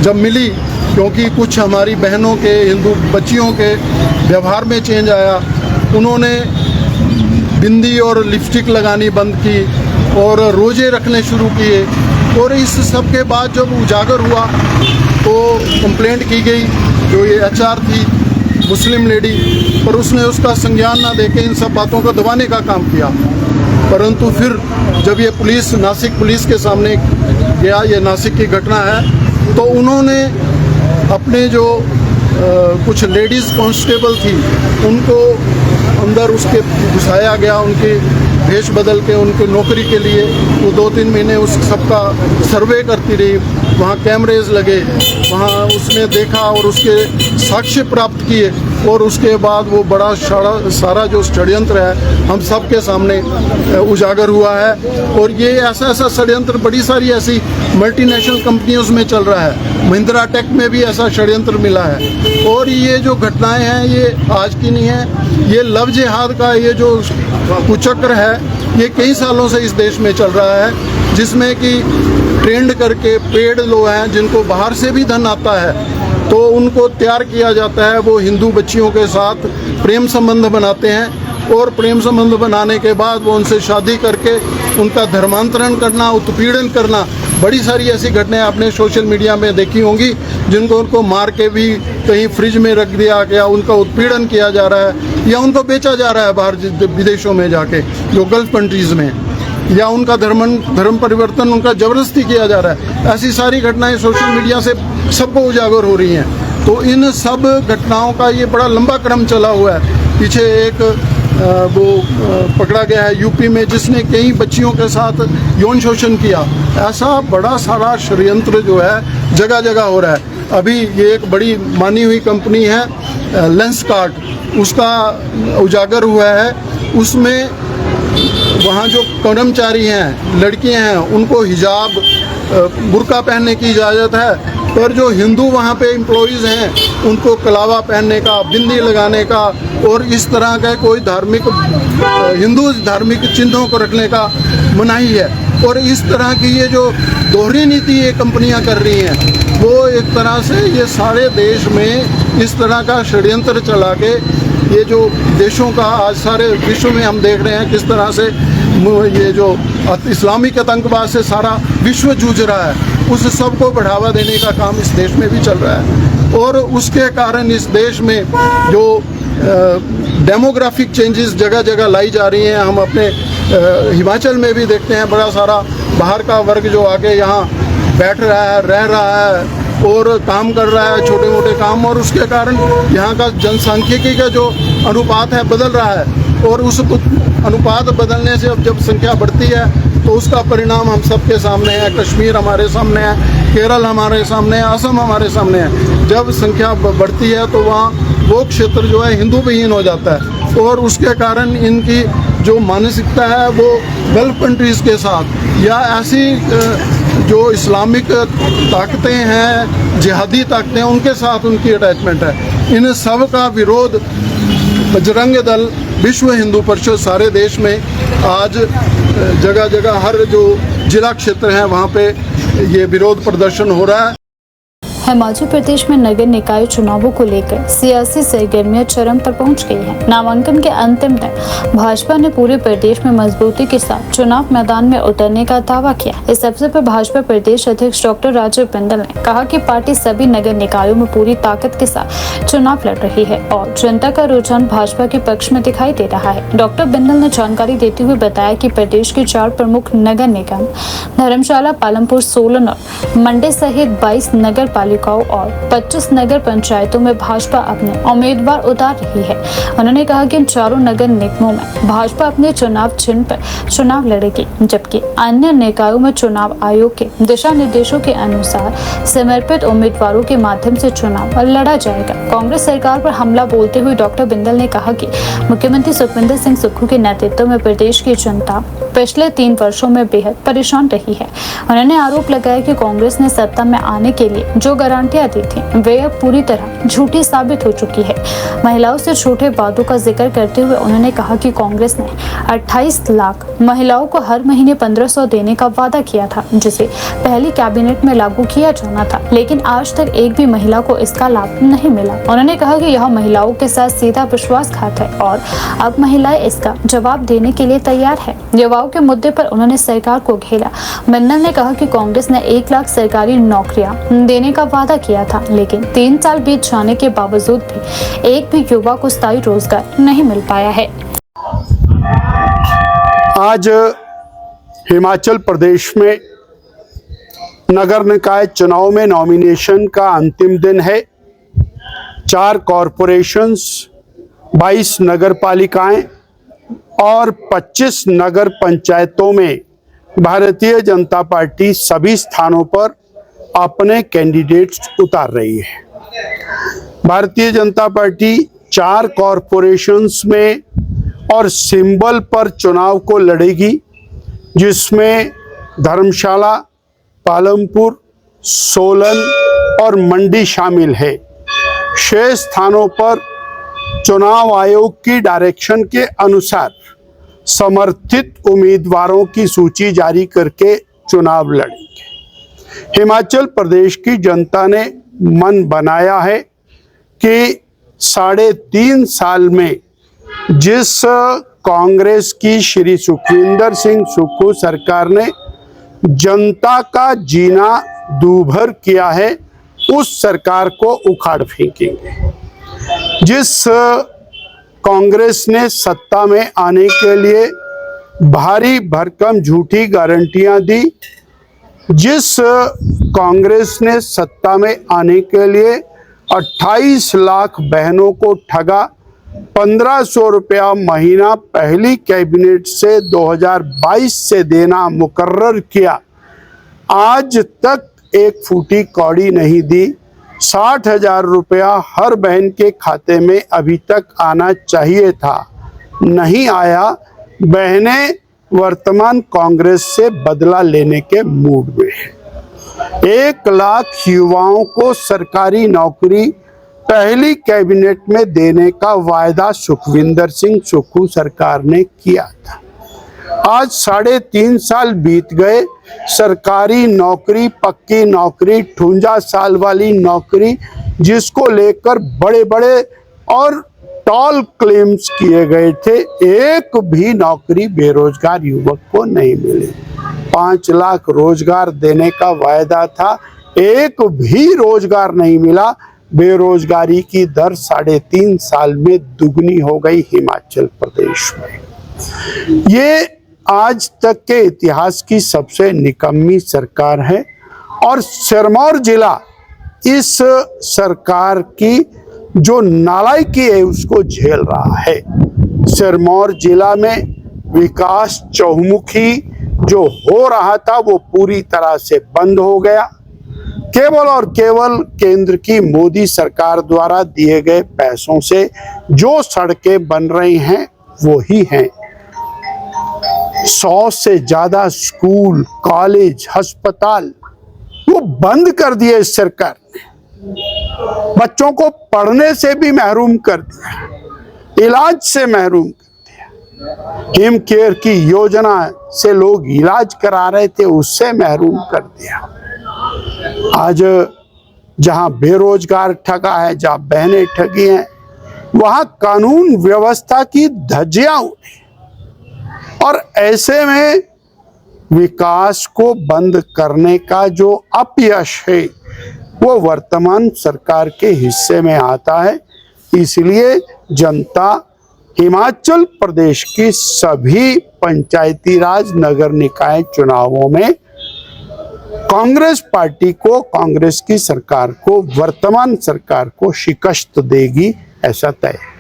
जब मिली, क्योंकि कुछ हमारी बहनों के, हिंदू बच्चियों के व्यवहार में चेंज आया, उन्होंने बिंदी और लिपस्टिक लगानी बंद की और रोजे रखने शुरू किए, और इस सब के बाद जब उजागर हुआ तो कंप्लेंट की गई। जो ये HR थी मुस्लिम लेडी, पर उसने उसका संज्ञान ना देके इन सब बातों को दबाने का काम किया। परंतु फिर जब ये पुलिस, नासिक पुलिस के सामने गया, ये नासिक की घटना है, तो उन्होंने अपने जो कुछ लेडीज़ कांस्टेबल थी उनको अंदर उसके घुसाया गया, उनके भेष बदल के उनके नौकरी के लिए। वो 2-3 महीने उस सबका सर्वे करती रही, वहाँ कैमरेज लगे, वहाँ उसने देखा और उसके साक्ष्य प्राप्त किए, और उसके बाद वो बड़ा सारा जो षड्यंत्र है हम सब के सामने उजागर हुआ है। और ये ऐसा षड्यंत्र बड़ी सारी ऐसी मल्टीनेशनल कंपनियों में चल रहा है, महिंद्रा टेक में भी ऐसा षड्यंत्र मिला है। और ये जो घटनाएं हैं ये आज की नहीं है, ये लव जिहाद का ये जो कुचक्र है ये कई सालों से इस देश में चल रहा है, जिसमें कि ट्रेंड करके पेड लोग हैं जिनको बाहर से भी धन आता है, तो उनको तैयार किया जाता है, वो हिंदू बच्चियों के साथ प्रेम संबंध बनाते हैं, और प्रेम संबंध बनाने के बाद वो उनसे शादी करके उनका धर्मांतरण करना, उत्पीड़न करना। बड़ी सारी ऐसी घटनाएं आपने सोशल मीडिया में देखी होंगी, जिनको उनको मार के भी कहीं फ्रिज में रख दिया गया, उनका उत्पीड़न किया जा रहा है, या उनको बेचा जा रहा है बाहर विदेशों में जाके, जो गल्फ कंट्रीज़ में, या उनका धर्म परिवर्तन उनका ज़बरदस्ती किया जा रहा है। ऐसी सारी घटनाएं सोशल मीडिया से सबको उजागर हो रही हैं। तो इन सब घटनाओं का ये बड़ा लंबा क्रम चला हुआ है। पीछे एक वो पकड़ा गया है यूपी में, जिसने कई बच्चियों के साथ यौन शोषण किया। ऐसा बड़ा सारा षड्यंत्र जो है जगह जगह हो रहा है। अभी ये एक बड़ी मानी हुई कंपनी है लेंसकार्ट, उसका उजागर हुआ है। उसमें वहाँ जो कर्मचारी हैं, लड़कियां हैं, उनको हिजाब बुर्का पहनने की इजाज़त है, पर जो हिंदू वहाँ पे एम्प्लॉइज़ हैं उनको कलावा पहनने का, बिंदी लगाने का और इस तरह का कोई धार्मिक हिंदू धार्मिक चिन्हों को रखने का मनाही है। और इस तरह की ये जो दोहरी नीति ये कंपनियां कर रही हैं, वो एक तरह से ये सारे देश में इस तरह का षड्यंत्र चला के ये जो देशों का आज सारे विश्व में हम देख रहे हैं किस तरह से ये जो इस्लामिक आतंकवाद से सारा विश्व जूझ रहा है, उस सब को बढ़ावा देने का काम इस देश में भी चल रहा है। और उसके कारण इस देश में जो डेमोग्राफिक चेंजेस जगह जगह लाई जा रही हैं, हम अपने हिमाचल में भी देखते हैं, बड़ा सारा बाहर का वर्ग जो आके यहाँ बैठ रहा है, रह रहा है और काम कर रहा है, छोटे मोटे काम, और उसके कारण यहाँ का जनसांख्यिकी का जो अनुपात है बदल रहा है। और उस अनुपात बदलने से अब जब संख्या बढ़ती है तो उसका परिणाम हम सबके सामने है। कश्मीर हमारे सामने है, केरल हमारे सामने है, असम हमारे सामने है। जब संख्या बढ़ती है तो वहाँ वो क्षेत्र जो है हिंदू विहीन हो जाता है, और उसके कारण इनकी जो मानसिकता है वो गल्फ कंट्रीज़ के साथ या ऐसी जो इस्लामिक ताकतें हैं, जिहादी ताकतें, उनके साथ उनकी अटैचमेंट है। इन सब का विरोध बजरंग दल, विश्व हिंदू परिषद सारे देश में आज जगह जगह हर जो जिला क्षेत्र हैं वहाँ पे ये विरोध प्रदर्शन हो रहा है। हिमाचल प्रदेश में नगर निकाय चुनावों को लेकर सियासी सरगर्मियां चरम पर पहुंच गई हैं। नामांकन के अंतिम दिन भाजपा ने पूरे प्रदेश में मजबूती के साथ चुनाव मैदान में उतरने का दावा किया। इस अवसर पर भाजपा प्रदेश अध्यक्ष डॉक्टर राजीव बिंदल ने कहा कि पार्टी सभी नगर निकायों में पूरी ताकत के साथ चुनाव लड़ रही है और जनता का रुझान भाजपा के पक्ष में दिखाई दे रहा है। डॉक्टर बिंदल ने जानकारी देते हुए बताया कि प्रदेश के 4 प्रमुख नगर निगम धर्मशाला, पालमपुर, सोलन और मंडी सहित 22 नगर पालिकाओं और 25 नगर पंचायतों में भाजपा अपने उम्मीदवार उतार रही है। उन्होंने कहा कि इन चारों नगर निगमों में भाजपा अपने चुनाव चिन्ह पर चुनाव लड़ेगी, जबकि अन्य निकायों में चुनाव आयोग के दिशा निर्देशों के अनुसार समर्पित उम्मीदवारों के माध्यम से चुनाव लड़ा जाएगा। कांग्रेस सरकार पर हमला बोलते हुए डॉक्टर बिंदल ने कहा कि मुख्यमंत्री सुखविंदर सिंह सुक्खू के नेतृत्व में प्रदेश की जनता पिछले 3 वर्षों में बेहद परेशान रही है। उन्होंने आरोप लगाया कि कांग्रेस ने सत्ता में आने के लिए जो गारंटियां दी थी वे अब पूरी तरह झूठी साबित हो चुकी है। महिलाओं से झूठे वादों का जिक्र करते हुए उन्होंने कहा कि कांग्रेस ने 28 लाख महिलाओं को हर महीने 1500 देने का वादा किया था, जिसे पहली कैबिनेट में लागू किया जाना था, लेकिन आज तक एक भी महिला को इसका लाभ नहीं मिला। उन्होंने कहा कि यह महिलाओं के साथ सीधा विश्वासघात है और अब महिलाएं इसका जवाब देने के लिए तैयार है। युवाओं के मुद्दे पर उन्होंने सरकार को घेरा। बिंदल ने कहा कि कांग्रेस ने 1 लाख सरकारी नौकरियां देने का वादा किया था, लेकिन 3 साल बीत जाने के बावजूद भी एक भी युवा को स्थायी रोजगार नहीं मिल पाया है। आज हिमाचल प्रदेश में नगर निकाय चुनाव में नॉमिनेशन का अंतिम दिन है। 4 कॉरपोरेशंस, 22 नगर पालिकाएं और 25 नगर पंचायतों में भारतीय जनता पार्टी सभी स्थानों पर अपने कैंडिडेट्स उतार रही है। भारतीय जनता पार्टी 4 कॉरपोरेशंस में और सिंबल पर चुनाव को लड़ेगी, जिसमें धर्मशाला, पालमपुर, सोलन और मंडी शामिल है। शेष स्थानों पर चुनाव आयोग की डायरेक्शन के अनुसार समर्थित उम्मीदवारों की सूची जारी करके चुनाव लड़ेंगे। हिमाचल प्रदेश की जनता ने मन बनाया है कि 3.5 साल में जिस कांग्रेस की श्री सुखविंदर सिंह सुक्खू सरकार ने जनता का जीना दूभर किया है, उस सरकार को उखाड़ फेंकेंगे। जिस कांग्रेस ने सत्ता में आने के लिए भारी भरकम झूठी गारंटियां दी, जिस कांग्रेस ने सत्ता में आने के लिए 28 लाख बहनों को ठगा, 1500 रुपया महीना पहली कैबिनेट से 2022 से देना मुकर्रर किया, आज तक एक फूटी कौड़ी नहीं दी। 60,000 रुपया हर बहन के खाते में अभी तक आना चाहिए था, नहीं आया। बहनें वर्तमान कांग्रेस से बदला लेने के मूड में हैं। 1 लाख युवाओं को सरकारी नौकरी पहली कैबिनेट में देने का वायदा सुखविंदर सिंह सुक्खू सरकार ने किया था। आज 3.5 साल बीत गए। सरकारी नौकरी, पक्की नौकरी, 58 साल वाली नौकरी, जिसको लेकर बड़े बड़े और टॉल क्लेम्स किए गए थे, एक भी नौकरी बेरोजगार युवक को नहीं मिली। 5 लाख रोजगार देने का वायदा था, एक भी रोजगार नहीं मिला। बेरोजगारी की दर 3.5 साल में दुगनी हो गई हिमाचल प्रदेश में। ये आज तक के इतिहास की सबसे निकम्मी सरकार है और सिरमौर जिला इस सरकार की जो नालायकी है उसको झेल रहा है। सिरमौर जिला में विकास चहुमुखी जो हो रहा था वो पूरी तरह से बंद हो गया। केवल और केवल केंद्र की मोदी सरकार द्वारा दिए गए पैसों से जो सड़कें बन रही हैं वो ही हैं। 100 से ज्यादा स्कूल, कॉलेज, अस्पताल वो बंद कर दिए इस सरकार ने। बच्चों को पढ़ने से भी महरूम कर दिया, इलाज से महरूम कर दिया। हिम केयर की योजना से लोग इलाज करा रहे थे, उससे महरूम कर दिया। आज जहां बेरोजगार ठगा है, जहां बहनें ठगी हैं, वहां कानून व्यवस्था की धज्जियां उड़ी। और ऐसे में विकास को बंद करने का जो अपयश है वो वर्तमान सरकार के हिस्से में आता है। इसलिए जनता हिमाचल प्रदेश की सभी पंचायती राज नगर निकाय चुनावों में कांग्रेस पार्टी को, कांग्रेस की सरकार को, वर्तमान सरकार को शिकस्त देगी, ऐसा तय है।